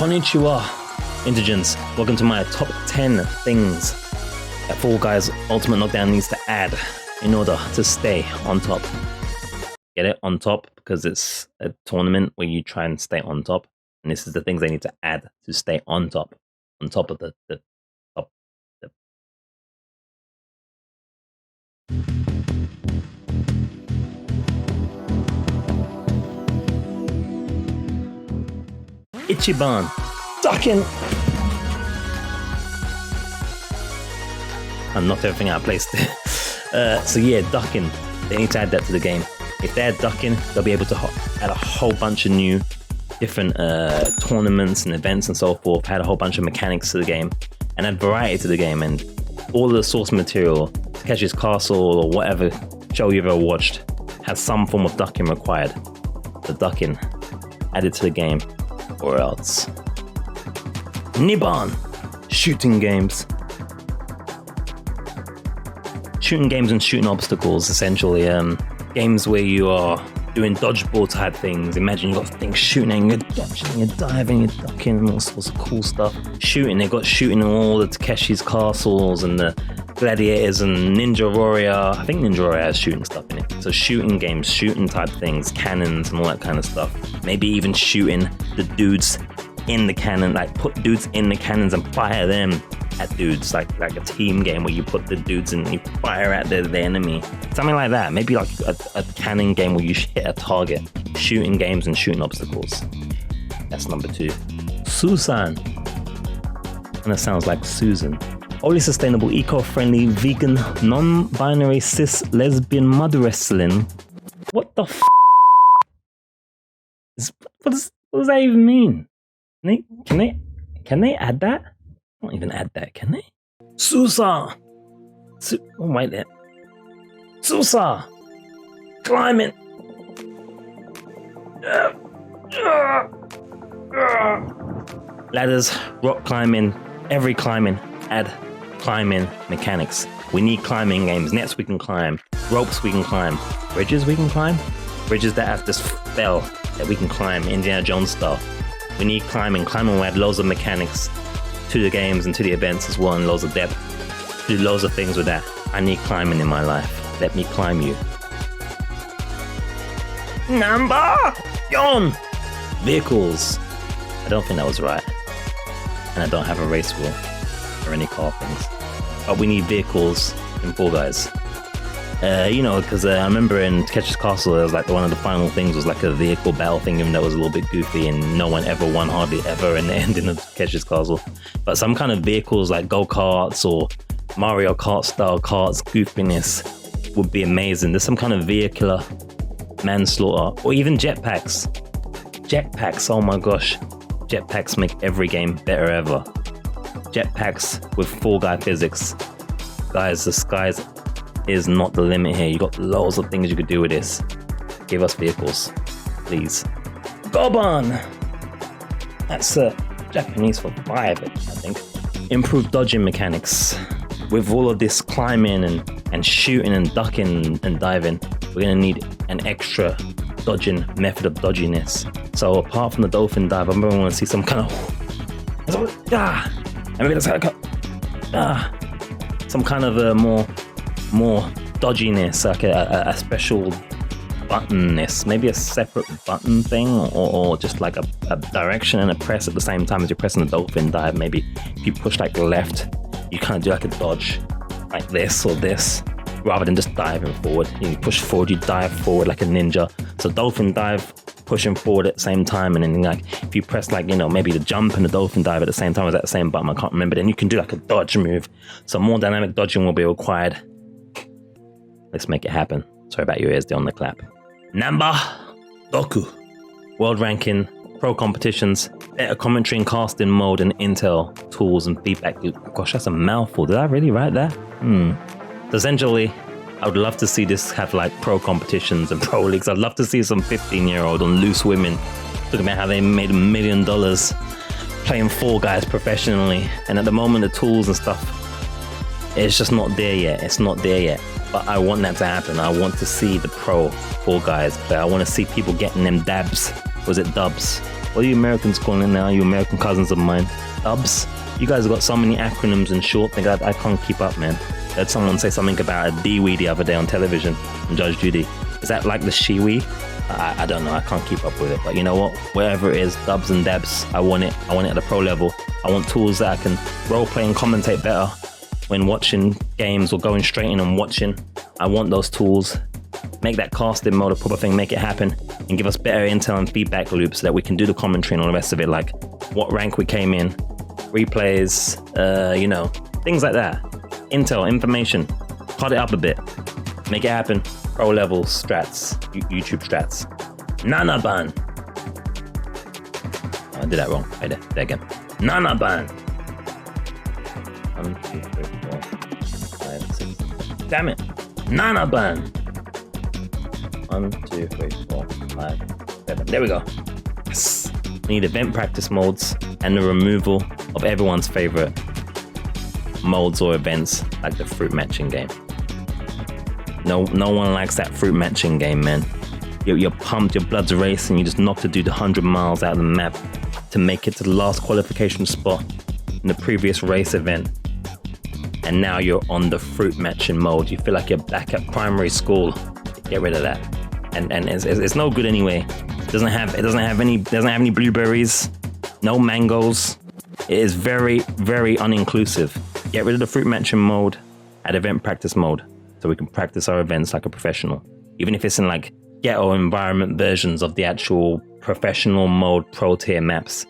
Konnichiwa, indigents. Welcome to my top 10 things that Fall Guys Ultimate Knockdown needs to add in order to stay on top. Get it? On top, because it's a tournament where you try and stay on top. And this is the things they need to add to stay on top. On top of the top. Ichiban. Ducking. I knocked everything out of place there. So yeah, ducking. They need to add that to the game. If they're ducking, they'll be able to add a whole bunch of new different tournaments and events and so forth, add a whole bunch of mechanics to the game, and add variety to the game. And all of the source material, Takeshi's Castle or whatever show you've ever watched, has some form of ducking required. The ducking, add it to the game, or else. Niban, shooting games. Shooting games and shooting obstacles, essentially. Games where you are doing dodgeball type things. Imagine you've got things shooting and you're dodging, you're diving, you're ducking, and all sorts of cool stuff. Shooting, they've got shooting in all the Takeshi's Castles and the Gladiators and Ninja Warrior. I think Ninja Warrior has shooting stuff in it. So shooting games, shooting type things, cannons and all that kind of stuff. Maybe even shooting the dudes in the cannon, like put dudes in the cannons and fire them at dudes, like a team game where you put the dudes in and you fire at the enemy. Something like that. Maybe like a cannon game where you hit a target. Shooting games and shooting obstacles. That's number 2. Susan. And that sounds like Susan. Wholly sustainable, eco-friendly, vegan, non-binary, cis, lesbian, mud wrestling. What the f***? What does that even mean? Can they add that? Not even add that, can they? Susa! Oh, wait there. Susa! Climbing! Ladders, rock climbing, every climbing, add climbing mechanics. We need climbing games. Nets we can climb, ropes we can climb, bridges we can climb, bridges that have this spell that we can climb, Indiana Jones style. We need climbing. Climbing will add loads of mechanics to the games and to the events as well, and loads of depth. Do loads of things with that. I need climbing in my life. Let me climb you. Number yon. Vehicles. I don't think that was right. And I don't have a race wheel or any car things. But we need vehicles in Fall Guys. Because I remember in Takeshi's Castle, it was like one of the final things was like a vehicle battle thing, even though it was a little bit goofy and no one ever won hardly ever in the ending of Takeshi's Castle. But some kind of vehicles like go-karts or Mario Kart style karts, goofiness would be amazing. There's some kind of vehicular manslaughter, or even jetpacks. Jetpacks, oh my gosh. Jetpacks make every game better ever. Jetpacks with Fall Guy physics. Guys, the skies is not the limit here. You got loads of things you could do with this. Give us vehicles, please. Goban! That's Japanese for 5, I think. Improved dodging mechanics. With all of this climbing and shooting and ducking and diving, we're gonna need an extra dodging method of dodginess. So apart from the dolphin dive, I'm gonna want to see some kind of some kind of a more dodginess, like a special buttonness, maybe a separate button thing, or just like a direction and a press at the same time as you're pressing the dolphin dive. Maybe if you push like left, you kind of do like a dodge like this or this, rather than just diving forward. You push forward, you dive forward like a ninja. So dolphin dive, pushing forward at the same time, and then like if you press like, maybe the jump and the dolphin dive at the same time, is that the same button? I can't remember. Then you can do like a dodge move. So more dynamic dodging will be required. Let's make it happen. Sorry about your ears, they're on the clap. Namba Doku. World ranking, pro competitions, better commentary and casting mode, and intel, tools, and feedback loop. Gosh, that's a mouthful. Did I really write that? So essentially, I would love to see this have like pro competitions and pro leagues. I'd love to see some 15-year-old on Loose Women talking about how they made $1 million playing Fall Guys professionally. And at the moment, the tools and stuff, it's just not there yet. It's not there yet. But I want that to happen. I want to see the pro Fall Guys play. I want to see people getting them dabs. Was it dubs? What are you Americans calling it now? You American cousins of mine. Dubs? You guys have got so many acronyms and short things. I can't keep up, man. I heard someone say something about a DWE the other day on television on Judge Judy. Is that like the Shiwi? I don't know. I can't keep up with it. But you know what? Wherever it is, dubs and dabs, I want it. I want it at a pro level. I want tools that I can roleplay and commentate better when watching games or going straight in and watching. I want those tools. Make that casting mode a proper thing, make it happen, and give us better intel and feedback loops so that we can do the commentary and all the rest of it, like what rank we came in, replays, things like that. Intel, information, cut it up a bit, make it happen. Pro level strats, YouTube strats. Nanaban. Oh, I did that wrong. Right there again. Nanaban. 1, 2, 3, 4, 5, 6. Damn it. Nanaban. 1, 2, 3, 4, 5, 7. There we go. Yes. We need event practice modes and the removal of everyone's favorite modes or events like the fruit matching game. No one likes that fruit matching game, man. You're pumped, your blood's racing, you just knocked a dude 100 miles out of the map to make it to the last qualification spot in the previous race event. And now you're on the fruit matching mode. You feel like you're back at primary school. Get rid of that. And it's no good anyway. It doesn't have any blueberries, no mangoes. It is very, very uninclusive. Get rid of the fruit matching mode, add event practice mode, so we can practice our events like a professional. Even if it's in like ghetto environment versions of the actual professional mode pro tier maps.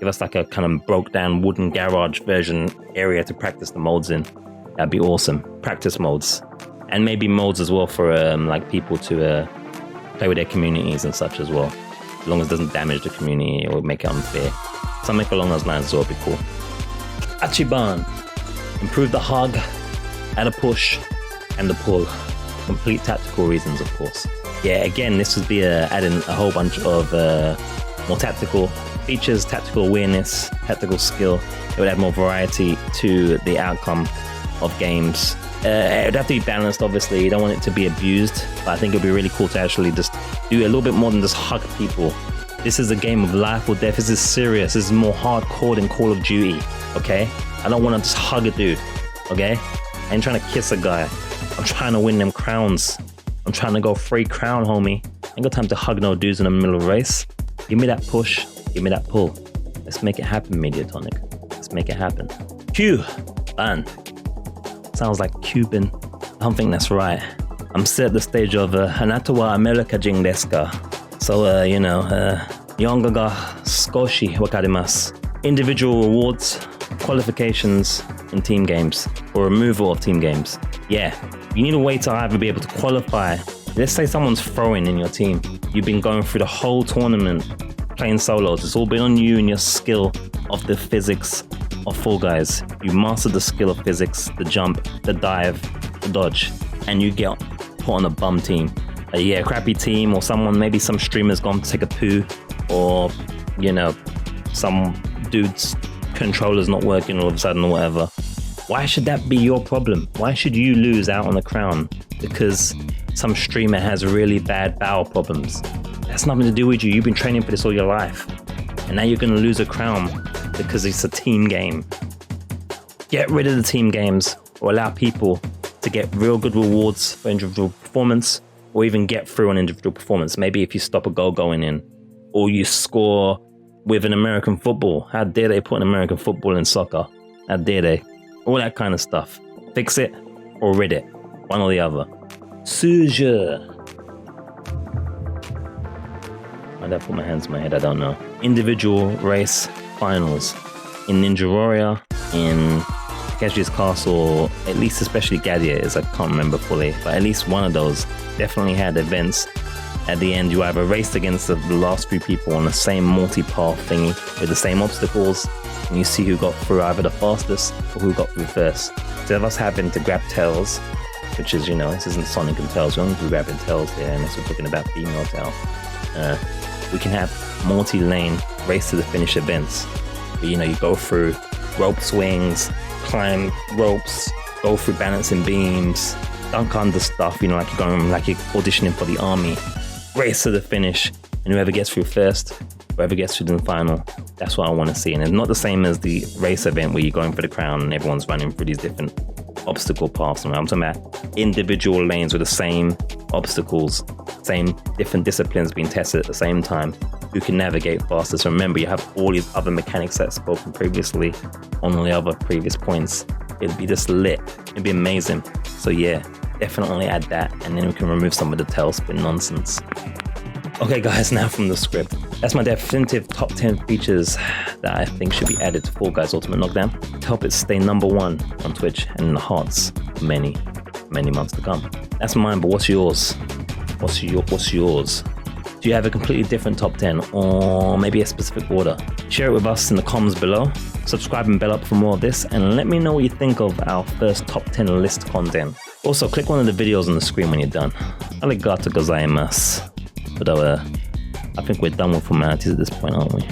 Give us like a kind of broke down wooden garage version area to practice the modes in. That'd be awesome. Practice modes. And maybe modes as well for like people to play with their communities and such as well. As long as it doesn't damage the community or make it unfair. Something along those lines as well would be cool. Achiban. Improve the hug, add a push, and the pull. Complete tactical reasons, of course. Yeah, again, this would be adding a whole bunch of more tactical features, tactical awareness, tactical skill. It would add more variety to the outcome of games. It would have to be balanced, obviously. You don't want it to be abused, but I think it would be really cool to actually just do a little bit more than just hug people. This is a game of life or death. This is serious. This is more hardcore than Call of Duty, okay? I don't want to just hug a dude, okay? I ain't trying to kiss a guy. I'm trying to win them crowns. I'm trying to go free crown, homie. Ain't got time to hug no dudes in the middle of a race. Give me that push. Give me that pull. Let's make it happen, Mediatonic. Let's make it happen. Q. Ban. Sounds like Cuban. I don't think that's right. I'm still at the stage of Hanata wa America jing desu ka? So, Yonga ga skoshi wakarimasu. Individual rewards, qualifications in team games, or removal of team games. Yeah, you need a way to either be able to qualify. Let's say someone's throwing in your team. You've been going through the whole tournament playing solos. It's all been on you and your skill of the physics of Fall Guys. You mastered the skill of physics, the jump, the dive, the dodge, and you get put on a bum team. A crappy team, or maybe some streamer's gone to take a poo, or, some dude's controller's not working all of a sudden or whatever. Why should that be your problem? Why should you lose out on the crown because some streamer has really bad bowel problems? That's nothing to do with you. You've been training for this all your life. And now you're going to lose a crown because it's a team game. Get rid of the team games, or allow people to get real good rewards for individual performance, or even get through an individual performance. Maybe if you stop a goal going in, or you score with an American football. How dare they put an American football in soccer? How dare they? All that kind of stuff. Fix it or rid it. One or the other. Suja. Why did I put my hands in my head? I don't know. Individual race finals. In Ninja Warrior, in Takeshi's Castle, at least especially Gladiators, I can't remember fully, but at least one of those definitely had events. At the end, you either raced against the last few people on the same multi-path thingy with the same obstacles, and you see who got through either the fastest or who got through first. Instead of us having to grab tails, which is, this isn't Sonic and Tails, we're only grabbing tails here, unless we're talking about female tail. We can have multi-lane race to the finish events. Where, you go through rope swings, climb ropes, go through balancing beams, dunk under stuff, like you're auditioning for the army. Race to the finish, And whoever gets through first, whoever gets through the final, that's what I want to see. And it's not the same as the race event where you're going for the crown and everyone's running through these different obstacle paths. I'm talking about individual lanes with the same obstacles, same different disciplines being tested at the same time, who can navigate faster. So remember, you have all these other mechanics that I've spoken previously on all the other previous points. It'd be just lit. It'd be amazing. So yeah, definitely add that, and then we can remove some of the tailspin nonsense. Okay guys, now from the script. That's my definitive top 10 features that I think should be added to Fall Guys Ultimate Knockdown to help it stay #1 on Twitch and in the hearts for many, many months to come. That's mine, but what's yours? What's yours? Do you have a completely different top 10 or maybe a specific order? Share it with us in the comments below. Subscribe and bell up for more of this, and let me know what you think of our first top 10 list content. Also, click one of the videos on the screen when you're done. Arigato gozaimasu. But I think we're done with formalities at this point, aren't we?